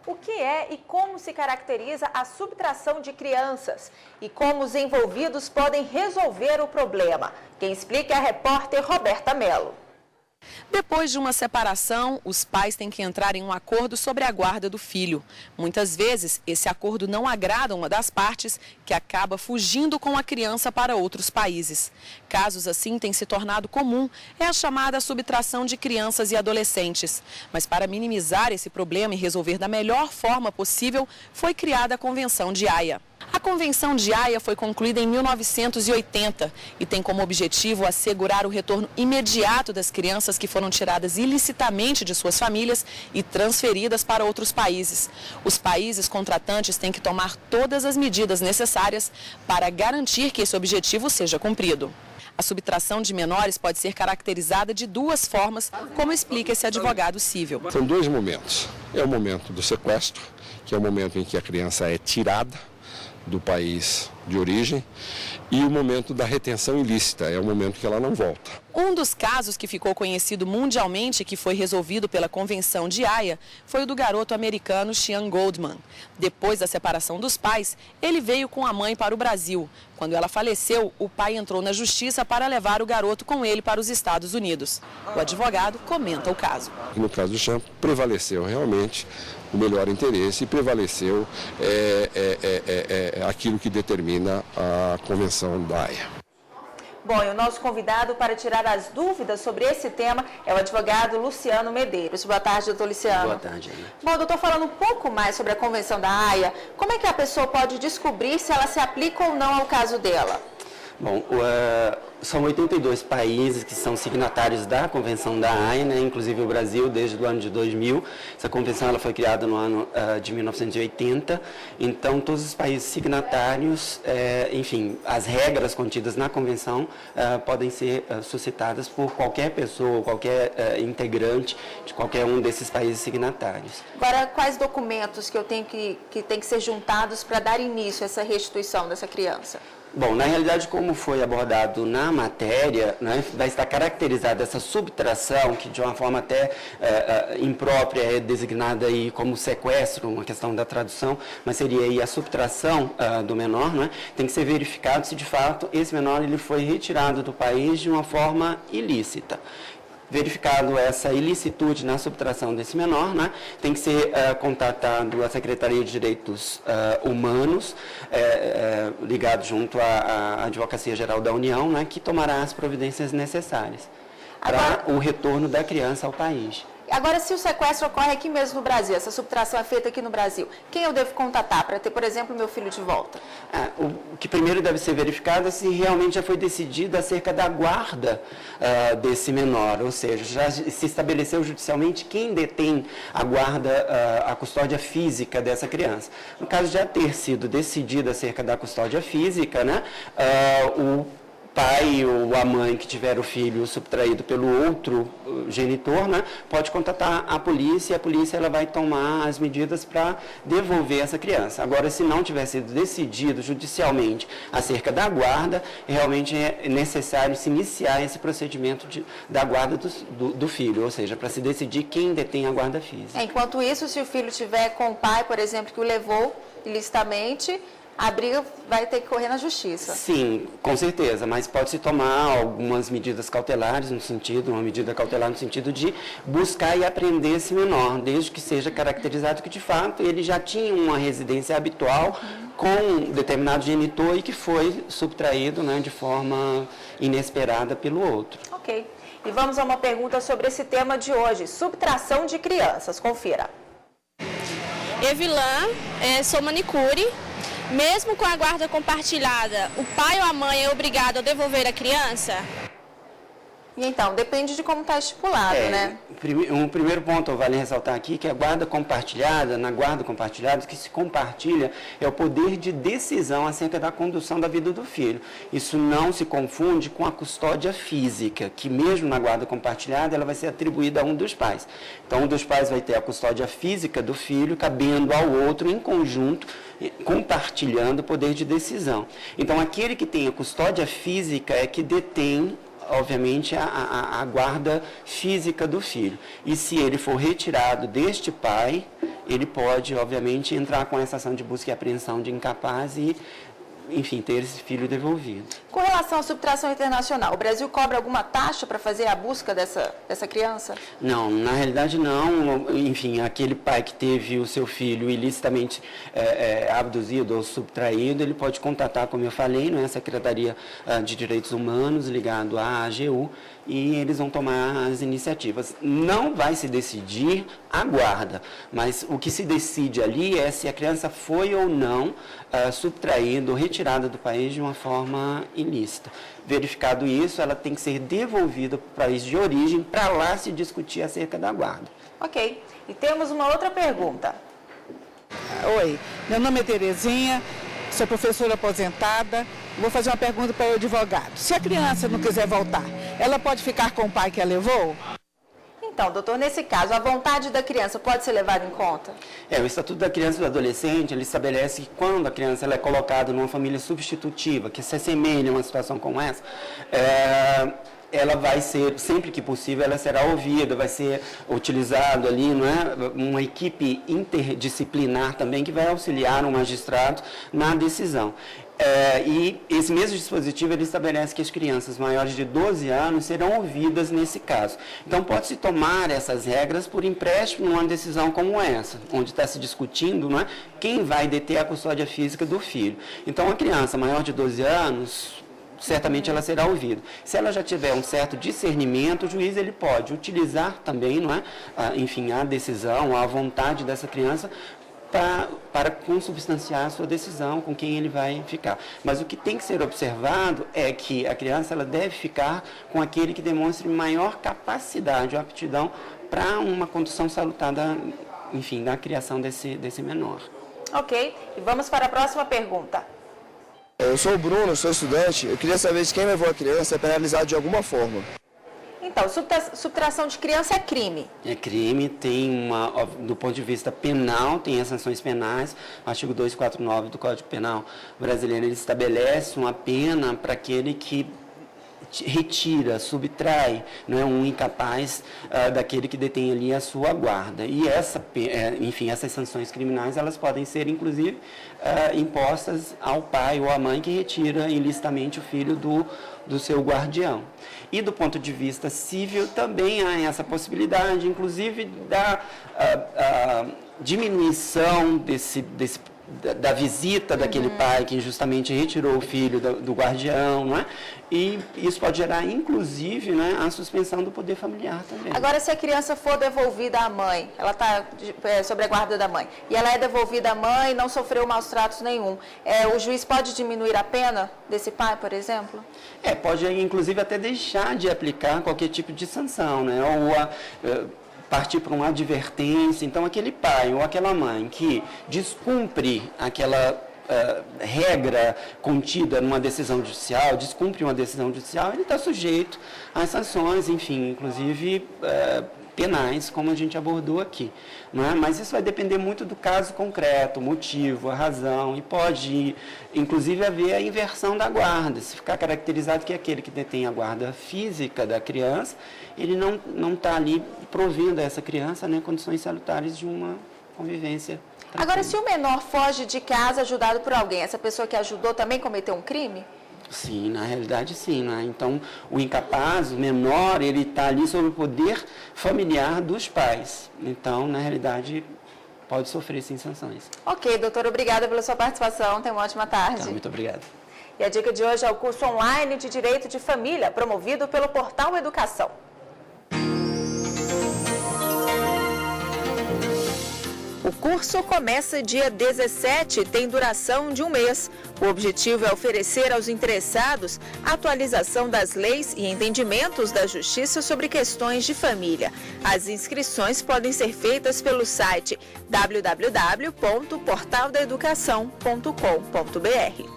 O que é e como se caracteriza a subtração de crianças? E como os envolvidos podem resolver o problema? Quem explica é a repórter Roberta Mello. Depois de uma separação, os pais têm que entrar em um acordo sobre a guarda do filho. Muitas vezes, esse acordo não agrada uma das partes, que acaba fugindo com a criança para outros países. Casos assim têm se tornado comum, é a chamada subtração de crianças e adolescentes. Mas para minimizar esse problema e resolver da melhor forma possível, foi criada a Convenção de Haia. A Convenção de Haia foi concluída em 1980 e tem como objetivo assegurar o retorno imediato das crianças que foram tiradas ilicitamente de suas famílias e transferidas para outros países. Os países contratantes têm que tomar todas as medidas necessárias para garantir que esse objetivo seja cumprido. A subtração de menores pode ser caracterizada de duas formas, como explica esse advogado civil. São dois momentos. É o momento do sequestro, que é o momento em que a criança é tirada do país de origem, e o momento da retenção ilícita, é o momento que ela não volta. Um dos casos que ficou conhecido mundialmente e que foi resolvido pela Convenção de Haia foi o do garoto americano Sean Goldman. Depois da separação dos pais, ele veio com a mãe para o Brasil. Quando ela faleceu, o pai entrou na justiça para levar o garoto com ele para os Estados Unidos. O advogado comenta o caso. No caso do Sean, prevaleceu realmente o melhor interesse e prevaleceu aquilo que determina a Convenção da Haia. Bom, e o nosso convidado para tirar as dúvidas sobre esse tema é o advogado Luciano Medeiros. Boa tarde, doutor Luciano. Boa tarde, Ana. Bom, doutor, falando um pouco mais sobre a Convenção da Haia, como é que a pessoa pode descobrir se ela se aplica ou não ao caso dela? Bom, são 82 países que são signatários da Convenção da Haia, né? Inclusive o Brasil, desde o ano de 2000. Essa convenção ela foi criada no ano de 1980. Então, todos os países signatários, enfim, as regras contidas na convenção podem ser suscitadas por qualquer pessoa, qualquer integrante de qualquer um desses países signatários. Agora, quais documentos que eu tenho que tem que ser juntados para dar início a essa restituição dessa criança? Bom, na realidade, como foi abordado na matéria, né, vai estar caracterizada essa subtração, que de uma forma até imprópria é designada aí como sequestro, uma questão da tradução, mas seria aí a subtração do menor, né, tem que ser verificado se de fato esse menor ele foi retirado do país de uma forma ilícita. Verificado essa ilicitude na subtração desse menor, né, tem que ser contatado a Secretaria de Direitos Humanos, ligado junto à Advocacia Geral da União, né, que tomará as providências necessárias para o retorno da criança ao país. Agora, se o sequestro ocorre aqui mesmo no Brasil, essa subtração é feita aqui no Brasil, quem eu devo contatar para ter, por exemplo, meu filho de volta? O que primeiro deve ser verificado é se realmente já foi decidido acerca da guarda desse menor, ou seja, já se estabeleceu judicialmente quem detém a guarda, a custódia física dessa criança. No caso de já ter sido decidido acerca da custódia física, né, o pai ou a mãe que tiver o filho subtraído pelo outro genitor, né, pode contatar a polícia e a polícia ela vai tomar as medidas para devolver essa criança. Agora, se não tiver sido decidido judicialmente acerca da guarda, realmente é necessário se iniciar esse procedimento da guarda do filho, ou seja, para se decidir quem detém a guarda física. Enquanto isso, se o filho estiver com o pai, por exemplo, que o levou ilicitamente, a briga vai ter que correr na justiça. Sim, com certeza, mas pode-se tomar algumas medidas cautelares uma medida cautelar no sentido de buscar e apreender esse menor, desde que seja caracterizado que, de fato, ele já tinha uma residência habitual com determinado genitor e que foi subtraído, né, de forma inesperada pelo outro. Ok. E vamos a uma pergunta sobre esse tema de hoje, subtração de crianças. Confira. Evilã, sou manicure. Mesmo com a guarda compartilhada, o pai ou a mãe é obrigado a devolver a criança? E então, depende de como está estipulado, né? Um primeiro ponto vale ressaltar aqui que a guarda compartilhada, na guarda compartilhada, o que se compartilha é o poder de decisão acerca da condução da vida do filho. Isso não se confunde com a custódia física, que mesmo na guarda compartilhada ela vai ser atribuída a um dos pais. Então, um dos pais vai ter a custódia física do filho, cabendo ao outro em conjunto, compartilhando o poder de decisão. Então, aquele que tem a custódia física é que detém obviamente, a guarda física do filho. E se ele for retirado deste pai, ele pode, obviamente, entrar com essa ação de busca e apreensão de incapaz e, enfim, ter esse filho devolvido. Com relação à subtração internacional, o Brasil cobra alguma taxa para fazer a busca dessa criança? Não, na realidade não. Enfim, aquele pai que teve o seu filho ilicitamente abduzido ou subtraído, ele pode contatar, como eu falei, a Secretaria de Direitos Humanos, ligado à AGU, e eles vão tomar as iniciativas. Não vai se decidir a guarda, mas o que se decide ali é se a criança foi ou não subtraída ou retirada do país de uma forma ilícita. Verificado isso, ela tem que ser devolvida para o país de origem, para lá se discutir acerca da guarda. Ok. E temos uma outra pergunta. Oi, meu nome é Terezinha, sou professora aposentada. Vou fazer uma pergunta para o advogado. Se a criança não quiser voltar, ela pode ficar com o pai que a levou? Então, doutor, nesse caso, a vontade da criança pode ser levada em conta? O Estatuto da Criança e do Adolescente, ele estabelece que quando a criança ela é colocada numa família substitutiva, que se assemelha a uma situação como essa, ela vai ser, sempre que possível, ela será ouvida, vai ser utilizado ali, uma equipe interdisciplinar também que vai auxiliar o magistrado na decisão. E esse mesmo dispositivo ele estabelece que as crianças maiores de 12 anos serão ouvidas nesse caso. Então, pode-se tomar essas regras por empréstimo numa decisão como essa, onde está se discutindo quem vai deter a custódia física do filho. Então, a criança maior de 12 anos, certamente ela será ouvida. Se ela já tiver um certo discernimento, o juiz ele pode utilizar também, enfim, a decisão, a vontade dessa criança, para consubstanciar a sua decisão com quem ele vai ficar. Mas o que tem que ser observado é que a criança ela deve ficar com aquele que demonstre maior capacidade ou aptidão para uma condução salutar enfim, da criação desse menor. Ok, e vamos para a próxima pergunta. Eu sou o Bruno, sou estudante. Eu queria saber se quem levou a criança é penalizado de alguma forma. Então, subtração de criança é crime? É crime, do ponto de vista penal, tem as sanções penais. O artigo 249 do Código Penal brasileiro, ele estabelece uma pena para aquele que retira, subtrai, um incapaz daquele que detém ali a sua guarda. E enfim, essas sanções criminais, elas podem ser, inclusive, impostas ao pai ou à mãe que retira ilicitamente o filho do seu guardião. E do ponto de vista civil também há essa possibilidade, inclusive da diminuição da visita daquele pai que injustamente retirou o filho do guardião, E isso pode gerar, inclusive, a suspensão do poder familiar também. Agora, se a criança for devolvida à mãe, ela está sobre a guarda da mãe, e ela é devolvida à mãe e não sofreu maus tratos nenhum, o juiz pode diminuir a pena desse pai, por exemplo? Pode, inclusive, até deixar de aplicar qualquer tipo de sanção, ou partir para uma advertência. Então, aquele pai ou aquela mãe que descumpre aquela regra contida numa decisão judicial, descumpre uma decisão judicial, ele está sujeito às sanções, enfim, inclusive penais, como a gente abordou aqui. Mas isso vai depender muito do caso concreto, o motivo, a razão, e pode, inclusive, haver a inversão da guarda. Se ficar caracterizado que aquele que detém a guarda física da criança, ele não está ali provendo a essa criança condições salutares de uma convivência. Agora, se o menor foge de casa ajudado por alguém, essa pessoa que ajudou também cometeu um crime? Sim, na realidade sim. Então, o incapaz, o menor, ele está ali sob o poder familiar dos pais. Então, na realidade, pode sofrer sim sanções. Ok, doutor, obrigada pela sua participação. Tenha uma ótima tarde. Muito obrigado. E a dica de hoje é o curso online de Direito de Família, promovido pelo Portal Educação. O curso começa dia 17 e tem duração de um mês. O objetivo é oferecer aos interessados atualização das leis e entendimentos da Justiça sobre questões de família. As inscrições podem ser feitas pelo site www.portaldaeducação.com.br.